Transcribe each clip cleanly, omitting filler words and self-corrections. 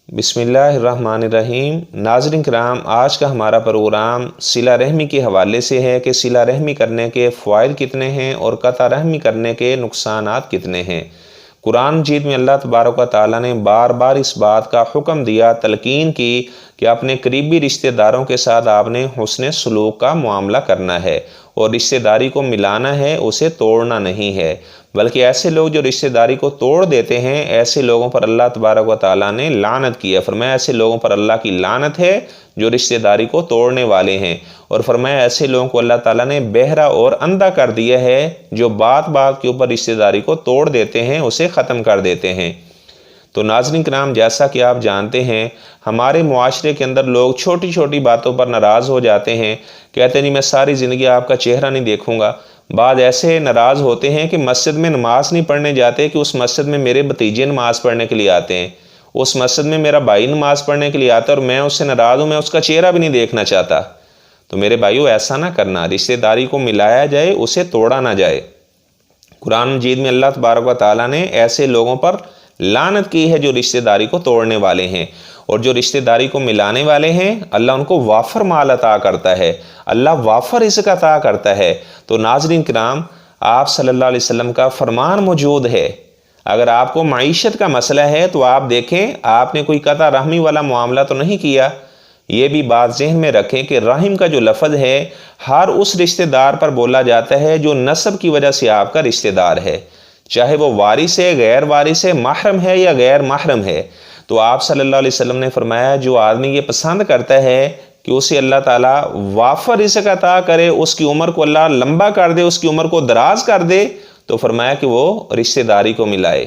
بسم اللہ الرحمن الرحیم۔ ناظرین کرام، آج کا ہمارا پروگرام صلہ رحمی کے حوالے سے ہے کہ صلہ رحمی کرنے کے فوائد کتنے ہیں اور قطع رحمی کرنے کے نقصانات کتنے ہیں۔ قرآن مجید میں اللہ تبارک و تعالیٰ نے بار بار اس بات کا حکم دیا، تلقین کی کہ اپنے قریبی رشتہ داروں کے ساتھ آپ نے حسن سلوک کا معاملہ کرنا ہے اور رشتہ داری کو ملانا ہے، اسے توڑنا نہیں ہے۔ بلکہ ایسے لوگ جو رشتہ داری کو توڑ دیتے ہیں، ایسے لوگوں پر اللہ تبارک و تعالیٰ نے لعنت کی ہے۔ فرمایا ایسے لوگوں پر اللہ کی لعنت ہے جو رشتہ داری کو توڑنے والے ہیں، اور فرمایا ایسے لوگوں کو اللہ تعالیٰ نے بہرا اور اندھا کر دیا ہے جو بات بات کے اوپر رشتہ داری کو توڑ دیتے ہیں، اسے ختم کر دیتے ہیں۔ تو ناظرین کرام، جیسا کہ آپ جانتے ہیں ہمارے معاشرے کے اندر لوگ چھوٹی چھوٹی باتوں پر ناراض ہو جاتے ہیں، کہتے ہیں نہیں میں ساری زندگی آپ کا چہرہ نہیں دیکھوں گا۔ بعض ایسے ناراض ہوتے ہیں کہ مسجد میں نماز نہیں پڑھنے جاتے کہ اس مسجد میں میرے بھتیجے نماز پڑھنے کے لیے آتے ہیں، اس مسجد میں میرا بھائی نماز پڑھنے کے لیے آتا ہے اور میں اس سے ناراض ہوں، میں اس کا چہرہ بھی نہیں دیکھنا چاہتا۔ تو میرے بھائیو، ایسا نہ کرنا، رشتہ داری کو ملایا جائے، اسے توڑا نہ جائے۔ قرآن مجید میں اللہ تبارک و تعالیٰ نے ایسے لوگوں پر لعنت کی ہے جو رشتہ داری کو توڑنے والے ہیں، اور جو رشتہ داری کو ملانے والے ہیں اللہ ان کو وافر مال عطا کرتا ہے، اللہ وافر رزق عطا کرتا ہے۔ تو ناظرین کرام، آپ صلی اللہ علیہ وسلم کا فرمان موجود ہے، اگر آپ کو معیشت کا مسئلہ ہے تو آپ دیکھیں آپ نے کوئی قطع رحمی والا معاملہ تو نہیں کیا۔ یہ بھی بات ذہن میں رکھیں کہ رحم کا جو لفظ ہے ہر اس رشتہ دار پر بولا جاتا ہے جو نسب کی وجہ سے آپ کا رشتہ دار ہے، چاہے وہ وارث ہے، غیر وارث ہے، محرم ہے یا غیر محرم ہے۔ تو آپ صلی اللہ علیہ وسلم نے فرمایا جو آدمی یہ پسند کرتا ہے کہ اسے اللہ تعالیٰ وافر رزق عطا کرے، اس کی عمر کو اللہ لمبا کر دے، اس کی عمر کو دراز کر دے، تو فرمایا کہ وہ رشتہ داری کو ملائے۔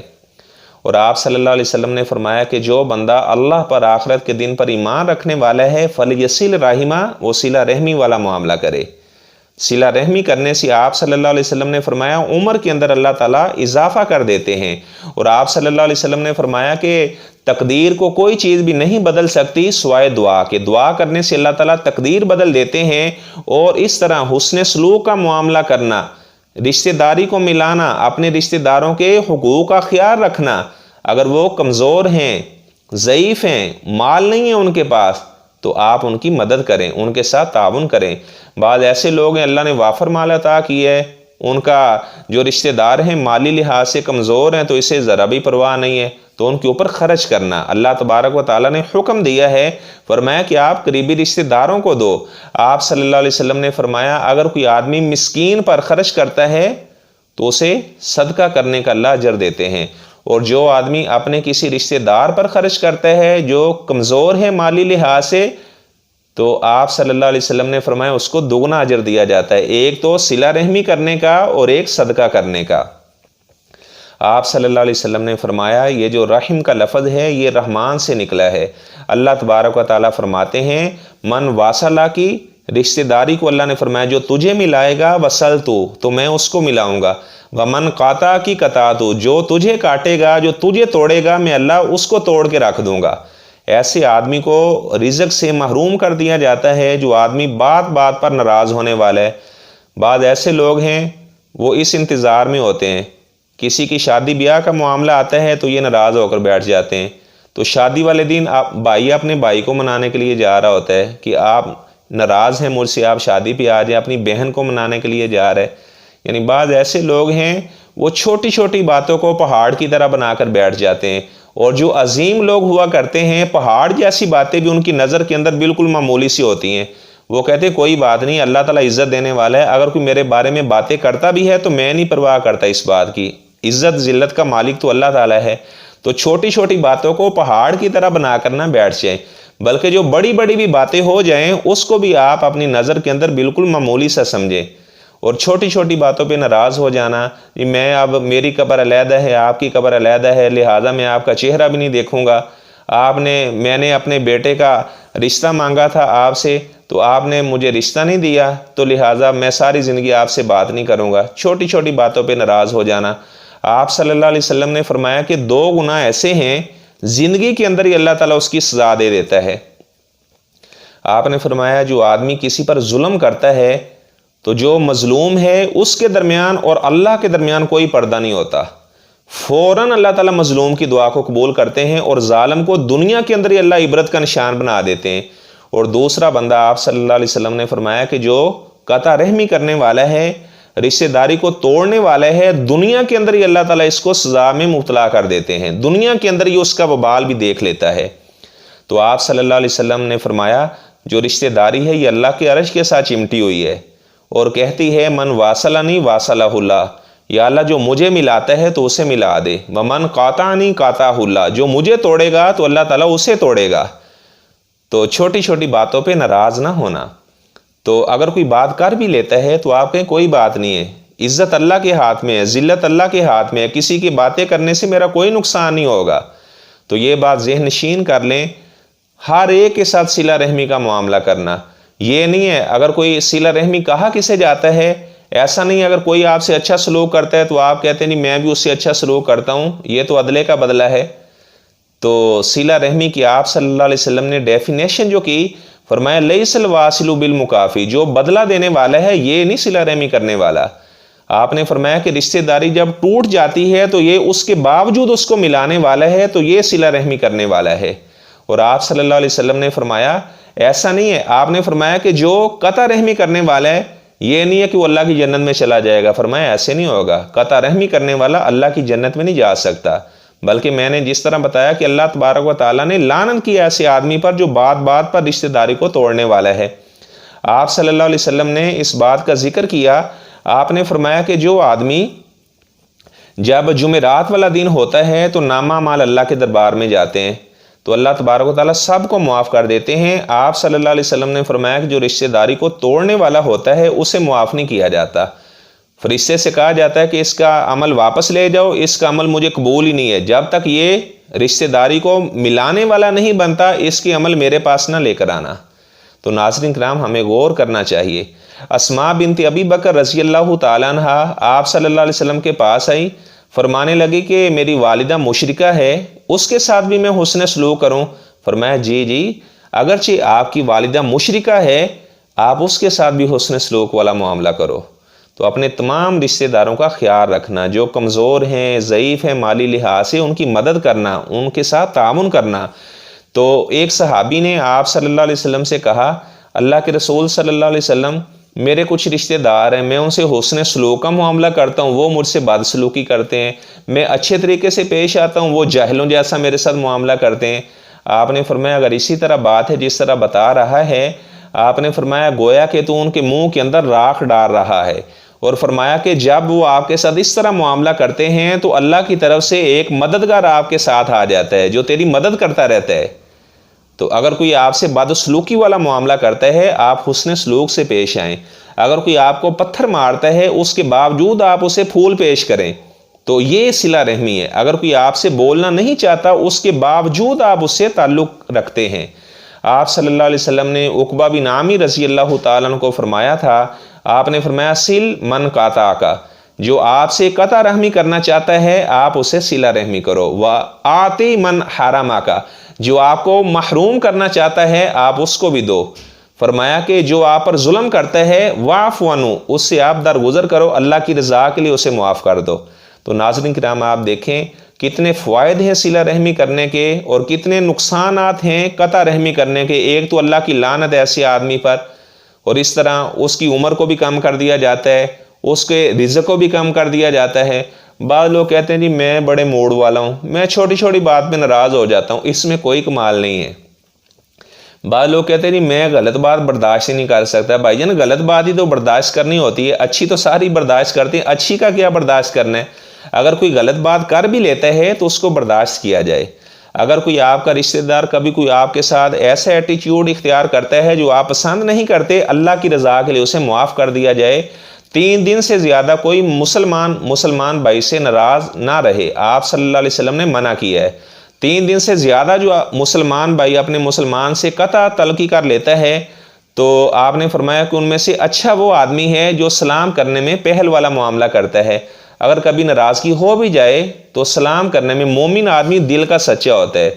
اور آپ صلی اللہ علیہ وسلم نے فرمایا کہ جو بندہ اللہ پر، آخرت کے دن پر ایمان رکھنے والا ہے، فلیصل رحمہ، وہ صلہ رحمی والا معاملہ کرے۔ صلہ رحمی کرنے سے آپ صلی اللہ علیہ وسلم نے فرمایا عمر کے اندر اللہ تعالیٰ اضافہ کر دیتے ہیں، اور آپ صلی اللہ علیہ وسلم نے فرمایا کہ تقدیر کو کوئی چیز بھی نہیں بدل سکتی سوائے دعا کے، دعا کرنے سے اللہ تعالیٰ تقدیر بدل دیتے ہیں۔ اور اس طرح حسن سلوک کا معاملہ کرنا، رشتہ داری کو ملانا، اپنے رشتہ داروں کے حقوق کا خیال رکھنا، اگر وہ کمزور ہیں، ضعیف ہیں، مال نہیں ہے ان کے پاس، تو آپ ان کی مدد کریں، ان کے ساتھ تعاون کریں۔ بعض ایسے لوگ ہیں اللہ نے وافر مال عطا کیا ہے، ان کا جو رشتہ دار ہیں مالی لحاظ سے کمزور ہیں تو اسے ذرا بھی پرواہ نہیں ہے، تو ان کے اوپر خرچ کرنا اللہ تبارک و تعالیٰ نے حکم دیا ہے، فرمایا کہ آپ قریبی رشتہ داروں کو دو۔ آپ صلی اللہ علیہ وسلم نے فرمایا اگر کوئی آدمی مسکین پر خرچ کرتا ہے تو اسے صدقہ کرنے کا اللہ اجر دیتے ہیں، اور جو آدمی اپنے کسی رشتہ دار پر خرچ کرتا ہے جو کمزور ہے مالی لحاظ سے، تو آپ صلی اللہ علیہ وسلم نے فرمایا اس کو دگنا اجر دیا جاتا ہے، ایک تو صلہ رحمی کرنے کا اور ایک صدقہ کرنے کا۔ آپ صلی اللہ علیہ وسلم نے فرمایا یہ جو رحم کا لفظ ہے یہ رحمان سے نکلا ہے۔ اللہ تبارک و تعالیٰ فرماتے ہیں من واصلہ کی، رشتہ داری کو اللہ نے فرمایا جو تجھے ملائے گا وصلتو، تو میں اس کو ملاؤں گا، ومن قاطع کی قطعتو، جو تجھے کاٹے گا، جو تجھے توڑے گا، میں اللہ اس کو توڑ کے رکھ دوں گا۔ ایسے آدمی کو رزق سے محروم کر دیا جاتا ہے جو آدمی بات بات پر ناراض ہونے والا ہے۔ بعض ایسے لوگ ہیں وہ اس انتظار میں ہوتے ہیں، کسی کی شادی بیاہ کا معاملہ آتا ہے تو یہ ناراض ہو کر بیٹھ جاتے ہیں، تو شادی والے دن بھائی اپنے بھائی کو منانے کے لیے جا رہا ہوتا ہے کہ آپ ناراض ہیں مجھ سے، آپ شادی پہ آ جائیں، اپنی بہن کو منانے کے لیے جا رہے۔ یعنی بعض ایسے لوگ ہیں وہ چھوٹی چھوٹی باتوں کو پہاڑ کی طرح بنا کر بیٹھ جاتے ہیں، اور جو عظیم لوگ ہوا کرتے ہیں پہاڑ جیسی باتیں بھی ان کی نظر کے اندر بالکل معمولی سی ہوتی ہیں، وہ کہتے ہیں کوئی بات نہیں، اللہ تعالیٰ عزت دینے والا ہے، اگر کوئی میرے بارے میں باتیں کرتا بھی ہے تو میں نہیں پرواہ کرتا اس بات کی، عزت ذلت کا مالک تو اللہ تعالیٰ ہے۔ تو چھوٹی چھوٹی باتوں کو پہاڑ کی طرح بنا کر نہ بیٹھ جائیں، بلکہ جو بڑی بڑی بھی باتیں ہو جائیں اس کو بھی آپ اپنی نظر کے اندر بالکل معمولی سا سمجھیں۔ اور چھوٹی چھوٹی باتوں پہ ناراض ہو جانا، میں اب میری قبر علیحدہ ہے، آپ کی قبر علیحدہ ہے، لہٰذا میں آپ کا چہرہ بھی نہیں دیکھوں گا، میں نے اپنے بیٹے کا رشتہ مانگا تھا آپ سے تو آپ نے مجھے رشتہ نہیں دیا، تو لہٰذا میں ساری زندگی آپ سے بات نہیں کروں گا، چھوٹی چھوٹی باتوں پہ ناراض ہو جانا۔ آپ صلی اللہ علیہ وسلم نے فرمایا کہ 2 گناہ ایسے ہیں زندگی کے اندر ہی اللہ تعالیٰ اس کی سزا دے دیتا ہے۔ آپ نے فرمایا جو آدمی کسی پر ظلم کرتا ہے تو جو مظلوم ہے اس کے درمیان اور اللہ کے درمیان کوئی پردہ نہیں ہوتا۔ فوراً اللہ تعالیٰ مظلوم کی دعا کو قبول کرتے ہیں اور ظالم کو دنیا کے اندر ہی اللہ عبرت کا نشان بنا دیتے ہیں۔ اور دوسرا بندہ آپ صلی اللہ علیہ وسلم نے فرمایا کہ جو قطع رحمی کرنے والا ہے، رشتہ داری کو توڑنے والا ہے، دنیا کے اندر ہی اللہ تعالیٰ اس کو سزا میں مبتلا کر دیتے ہیں، دنیا کے اندر ہی اس کا وبال بھی دیکھ لیتا ہے۔ تو آپ صلی اللہ علیہ وسلم نے فرمایا جو رشتہ داری ہے یہ اللہ کے عرش کے ساتھ چمٹی ہوئی ہے، اور کہتی ہے من واصلنی واصلہ اللہ، یا اللہ جو مجھے ملاتا ہے تو اسے ملا دے، ومن قاطعنی قاطعہ اللہ، جو مجھے توڑے گا تو اللہ تعالیٰ اسے توڑے گا۔ تو چھوٹی چھوٹی باتوں پہ ناراض نہ ہونا۔ تو اگر کوئی بات کر بھی لیتا ہے تو آپ کہیں کوئی بات نہیں ہے، عزت اللہ کے ہاتھ میں ہے، ذلت اللہ کے ہاتھ میں ہے، کسی کی باتیں کرنے سے میرا کوئی نقصان نہیں ہوگا۔ تو یہ بات ذہن نشین کر لیں، ہر ایک کے ساتھ صلہ رحمی کا معاملہ کرنا۔ یہ نہیں ہے اگر کوئی صلہ رحمی کہا کسے جاتا ہے، ایسا نہیں اگر کوئی آپ سے اچھا سلوک کرتا ہے تو آپ کہتے ہیں نہیں میں بھی اس سے اچھا سلوک کرتا ہوں، یہ تو عدلے کا بدلہ ہے۔ تو صلہ رحمی کی آپ صلی اللہ علیہ وسلم نے ڈیفینیشن جو کی، فرمایا لیس الواصل بالمکافی، جو بدلہ دینے والا ہے یہ نہیں صلہ رحمی کرنے والا۔ آپ نے فرمایا کہ رشتہ داری جب ٹوٹ جاتی ہے تو یہ اس کے باوجود اس کو ملانے والا ہے تو یہ صلہ رحمی کرنے والا ہے۔ اور آپ صلی اللہ علیہ وسلم نے فرمایا ایسا نہیں ہے، آپ نے فرمایا کہ جو قطع رحمی کرنے والا ہے یہ نہیں ہے کہ وہ اللہ کی جنت میں چلا جائے گا، فرمایا ایسے نہیں ہوگا، قطع رحمی کرنے والا اللہ کی جنت میں نہیں جا سکتا، بلکہ میں نے جس طرح بتایا کہ اللہ تبارک و تعالیٰ نے لعنت کیا ایسے آدمی پر جو بات بات پر رشتہ داری کو توڑنے والا ہے۔ آپ صلی اللہ علیہ وسلم نے اس بات کا ذکر کیا، آپ نے فرمایا کہ جو آدمی جب جمعرات والا دن ہوتا ہے تو نامہ مال اللہ کے دربار میں جاتے ہیں تو اللہ تبارک و تعالیٰ سب کو معاف کر دیتے ہیں۔ آپ صلی اللہ علیہ وسلم نے فرمایا کہ جو رشتہ داری کو توڑنے والا ہوتا ہے اسے معاف نہیں کیا جاتا، فرشتے سے کہا جاتا ہے کہ اس کا عمل واپس لے جاؤ، اس کا عمل مجھے قبول ہی نہیں ہے، جب تک یہ رشتہ داری کو ملانے والا نہیں بنتا اس کی عمل میرے پاس نہ لے کر آنا۔ تو ناظرین کرام ہمیں غور کرنا چاہیے۔ اسماء بنت ابی بکر رضی اللہ تعالیٰ عنہ آپ صلی اللہ علیہ وسلم کے پاس آئی، فرمانے لگی کہ میری والدہ مشرکہ ہے، اس کے ساتھ بھی میں حسن سلوک کروں؟ فرمایا جی اگرچہ آپ کی والدہ مشرکہ ہے آپ اس کے ساتھ بھی حسن سلوک والا معاملہ کرو۔ تو اپنے تمام رشتہ داروں کا خیال رکھنا، جو کمزور ہیں ضعیف ہیں مالی لحاظ سے ان کی مدد کرنا، ان کے ساتھ تعاون کرنا۔ تو ایک صحابی نے آپ صلی اللہ علیہ وسلم سے کہا اللہ کے رسول صلی اللہ علیہ وسلم میرے کچھ رشتہ دار ہیں، میں ان سے حسن سلوک کا معاملہ کرتا ہوں، وہ مجھ سے بد سلوکی کرتے ہیں، میں اچھے طریقے سے پیش آتا ہوں، وہ جاہلوں جیسا میرے ساتھ معاملہ کرتے ہیں۔ آپ نے فرمایا اگر اسی طرح بات ہے جس طرح بتا رہا ہے، آپ نے فرمایا گویا کہ تو ان کے منہ کے اندر راکھ ڈال رہا ہے، اور فرمایا کہ جب وہ آپ کے ساتھ اس طرح معاملہ کرتے ہیں تو اللہ کی طرف سے ایک مددگار آپ کے ساتھ آ جاتا ہے جو تیری مدد کرتا رہتا ہے۔ تو اگر کوئی آپ سے بد سلوکی والا معاملہ کرتا ہے آپ حسن سلوک سے پیش آئیں، اگر کوئی آپ کو پتھر مارتا ہے اس کے باوجود آپ اسے پھول پیش کریں تو یہ صلہ رحمی ہے۔ اگر کوئی آپ سے بولنا نہیں چاہتا اس کے باوجود آپ اس سے تعلق رکھتے ہیں۔ آپ صلی اللہ علیہ وسلم نے عقبہ بن عامر رضی اللہ تعالیٰ عنہ کو فرمایا تھا، آپ نے فرمایا سل من قاطع کا، جو آپ سے قطع رحمی کرنا چاہتا ہے آپ اسے صلہ رحمی کرو، وآتی من حرم کا، جو آپ کو محروم کرنا چاہتا ہے آپ اس کو بھی دو۔ فرمایا کہ جو آپ پر ظلم کرتا ہے واعف عنہ، اس سے آپ درگزر کرو، اللہ کی رضا کے لیے اسے معاف کر دو۔ تو ناظرین کرام آپ دیکھیں کتنے فوائد ہیں صلہ رحمی کرنے کے اور کتنے نقصانات ہیں قطع رحمی کرنے کے۔ ایک تو اللہ کی لعنت ایسے آدمی پر، اور اس طرح اس کی عمر کو بھی کم کر دیا جاتا ہے، اس کے رزق کو بھی کم کر دیا جاتا ہے۔ بعض لوگ کہتے ہیں جی میں بڑے موڈ والا ہوں، میں چھوٹی چھوٹی بات پہ ناراض ہو جاتا ہوں، اس میں کوئی کمال نہیں ہے۔ بعض لوگ کہتے ہیں جی میں غلط بات برداشت ہی نہیں کر سکتا۔ بھائی جان غلط بات ہی تو برداشت کرنی ہوتی ہے، اچھی تو ساری برداشت کرتے ہیں، اچھی کا کیا برداشت کرنا ہے؟ اگر کوئی غلط بات کر بھی لیتا ہے تو اس کو برداشت کیا جائے۔ اگر کوئی آپ کا رشتہ دار کبھی کوئی آپ کے ساتھ ایسا ایٹیچیوڈ اختیار کرتا ہے جو آپ پسند نہیں کرتے، اللہ کی رضا کے لیے اسے معاف کر دیا جائے۔ 3 دن سے زیادہ کوئی مسلمان بھائی سے ناراض نہ رہے، آپ صلی اللہ علیہ وسلم نے منع کیا ہے۔ 3 دن سے زیادہ جو مسلمان بھائی اپنے مسلمان سے قطع تلقی کر لیتا ہے تو آپ نے فرمایا کہ ان میں سے اچھا وہ آدمی ہے جو سلام کرنے میں پہل والا معاملہ کرتا ہے۔ اگر کبھی ناراضگی ہو بھی جائے تو سلام کرنے میں مومن آدمی دل کا سچا ہوتا ہے،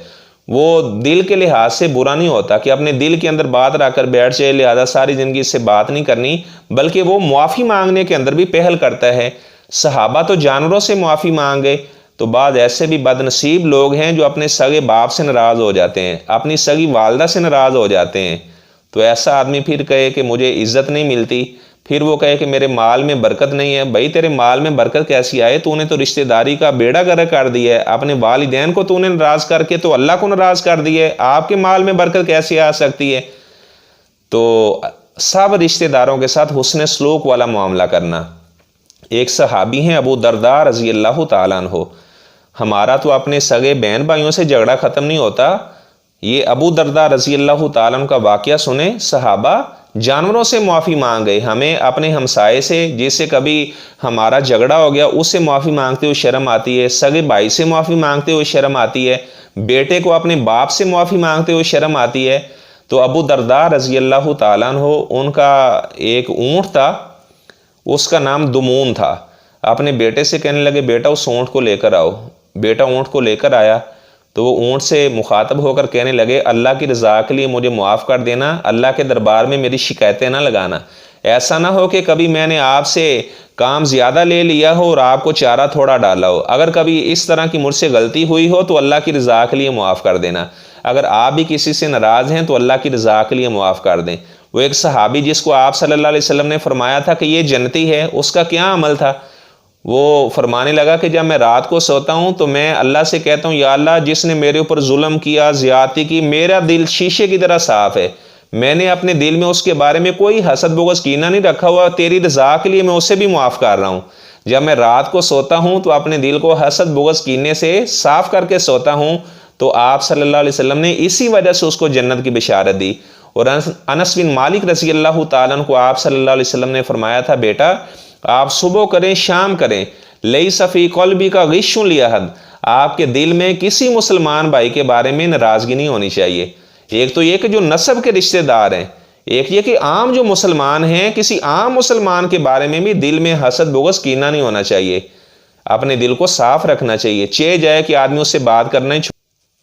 وہ دل کے لحاظ سے برا نہیں ہوتا کہ اپنے دل کے اندر بات رکھ کر بیٹھ جائے لہذا ساری زندگی اس سے بات نہیں کرنی، بلکہ وہ معافی مانگنے کے اندر بھی پہل کرتا ہے۔ صحابہ تو جانوروں سے معافی مانگ گئے، تو بعض ایسے بھی بد نصیب لوگ ہیں جو اپنے سگے باپ سے ناراض ہو جاتے ہیں، اپنی سگی والدہ سے ناراض ہو جاتے ہیں۔ تو ایسا آدمی پھر کہے کہ مجھے عزت نہیں ملتی، پھر وہ کہے کہ میرے مال میں برکت نہیں ہے۔ بھائی تیرے مال میں برکت کیسی آئے؟ تو نے تو رشتہ داری کا بیڑا گرک کر دیا ہے، اپنے والدین کو تو نے ناراض کر کے تو اللہ کو ناراض کر دیا ہے، آپ کے مال میں برکت کیسی آ سکتی ہے؟ تو سب رشتہ داروں کے ساتھ حسن سلوک والا معاملہ کرنا۔ ایک صحابی ہیں ابو درداء رضی اللہ تعالیٰ عنہ، ہمارا تو اپنے سگے بہن بھائیوں سے جھگڑا ختم نہیں ہوتا، یہ ابو درداء رضی اللہ تعالیٰ عنہ کا واقعہ سنیں۔ صحابہ جانوروں سے معافی مانگ گئے، ہمیں اپنے ہمسائے سے جس سے کبھی ہمارا جھگڑا ہو گیا اس سے معافی مانگتے ہوئے شرم آتی ہے، سگے بھائی سے معافی مانگتے ہوئے شرم آتی ہے، بیٹے کو اپنے باپ سے معافی مانگتے ہوئے شرم آتی ہے۔ تو ابو درداء رضی اللہ تعالیٰ عنہ، ان کا ایک اونٹ تھا، اس کا نام دمون تھا۔ اپنے بیٹے سے کہنے لگے بیٹا اس اونٹ کو لے کر آؤ۔ بیٹا اونٹ کو لے کر آیا تو وہ اونٹ سے مخاطب ہو کر کہنے لگے اللہ کی رضا کے لیے مجھے معاف کر دینا، اللہ کے دربار میں میری شکایتیں نہ لگانا۔ ایسا نہ ہو کہ کبھی میں نے آپ سے کام زیادہ لے لیا ہو اور آپ کو چارہ تھوڑا ڈالا ہو، اگر کبھی اس طرح کی مجھ سے غلطی ہوئی ہو تو اللہ کی رضا کے لیے معاف کر دینا، اگر آپ بھی کسی سے ناراض ہیں تو اللہ کی رضا کے لیے معاف کر دیں۔ وہ ایک صحابی جس کو آپ صلی اللہ علیہ وسلم نے فرمایا تھا کہ یہ جنتی ہے، اس کا کیا عمل تھا؟ وہ فرمانے لگا کہ جب میں رات کو سوتا ہوں تو میں اللہ سے کہتا ہوں یا اللہ جس نے میرے اوپر ظلم کیا، زیادتی کی، میرا دل شیشے کی طرح صاف ہے، میں نے اپنے دل میں اس کے بارے میں کوئی حسد بغض کینہ نہیں رکھا ہوا، تیری رضا کے لیے میں اسے بھی معاف کر رہا ہوں۔ جب میں رات کو سوتا ہوں تو اپنے دل کو حسد بغض کینے سے صاف کر کے سوتا ہوں، تو آپ صلی اللہ علیہ وسلم نے اسی وجہ سے اس کو جنت کی بشارت دی۔ اور انس بن مالک رضی اللہ تعالیٰ عنہ کو آپ صلی اللہ علیہ وسلم نے فرمایا تھا بیٹا آپ صبح کریں شام کریں، لیس فی قلبی کا غش لأحد، آپ کے دل میں کسی مسلمان بھائی کے بارے میں ناراضگی نہیں ہونی چاہیے۔ ایک تو یہ کہ جو نسب کے رشتہ دار ہیں، ایک یہ کہ عام جو مسلمان ہیں، کسی عام مسلمان کے بارے میں بھی دل میں حسد بغض کینہ نہیں ہونا چاہیے، اپنے دل کو صاف رکھنا چاہیے، چہ جائے کہ آدمی اس سے بات کرنا ہی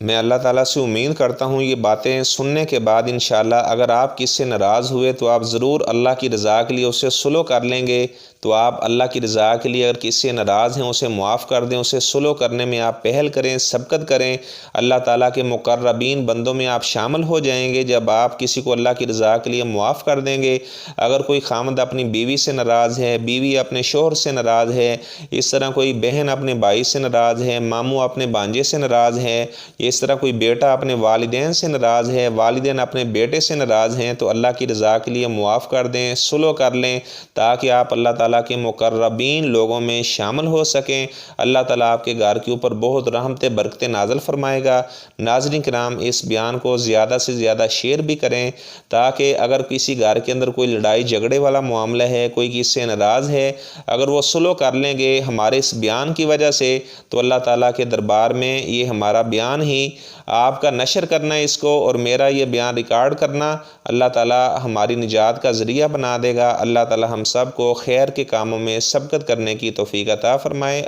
میں اللہ تعالیٰ سے امید کرتا ہوں یہ باتیں سننے کے بعد انشاءاللہ اگر آپ کس سے ناراض ہوئے تو آپ ضرور اللہ کی رضا کے لیے اسے صلح کر لیں گے۔ تو آپ اللہ کی رضا کے لیے اگر کسی سے ناراض ہیں اسے معاف کر دیں، اسے صلح کرنے میں آپ پہل کریں، سبقت کریں، اللہ تعالیٰ کے مقربین بندوں میں آپ شامل ہو جائیں گے جب آپ کسی کو اللہ کی رضا کے لیے معاف کر دیں گے۔ اگر کوئی خامد اپنی بیوی سے ناراض ہے، بیوی اپنے شوہر سے ناراض ہے، اس طرح کوئی بہن اپنے بھائی سے ناراض ہے، ماموں اپنے بانجے سے ناراض ہے، اس طرح کوئی بیٹا اپنے والدین سے ناراض ہے، والدین اپنے بیٹے سے ناراض ہیں، تو اللہ کی رضا کے لیے معاف کر دیں، صلح کر لیں تاکہ آپ اللہ تعالیٰ کے مقربین لوگوں میں شامل ہو سکیں۔ اللہ تعالیٰ آپ کے گھر کے اوپر بہت رحمت برکت نازل فرمائے گا۔ ناظرین کرام اس بیان کو زیادہ سے زیادہ شیئر بھی کریں تاکہ اگر کسی گھر کے اندر کوئی لڑائی جھگڑے والا معاملہ ہے، کوئی کسی سے ناراض ہے، اگر وہ صلح کر لیں گے ہمارے اس بیان کی وجہ سے تو اللہ تعالیٰ کے دربار میں یہ ہمارا بیان ہی آپ کا نشر کرنا ہے اس کو اور میرا یہ بیان ریکارڈ کرنا اللہ تعالیٰ ہماری نجات کا ذریعہ بنا دے گا۔ اللہ تعالیٰ ہم سب کو خیر کے کاموں میں سبقت کرنے کی توفیق عطا فرمائے۔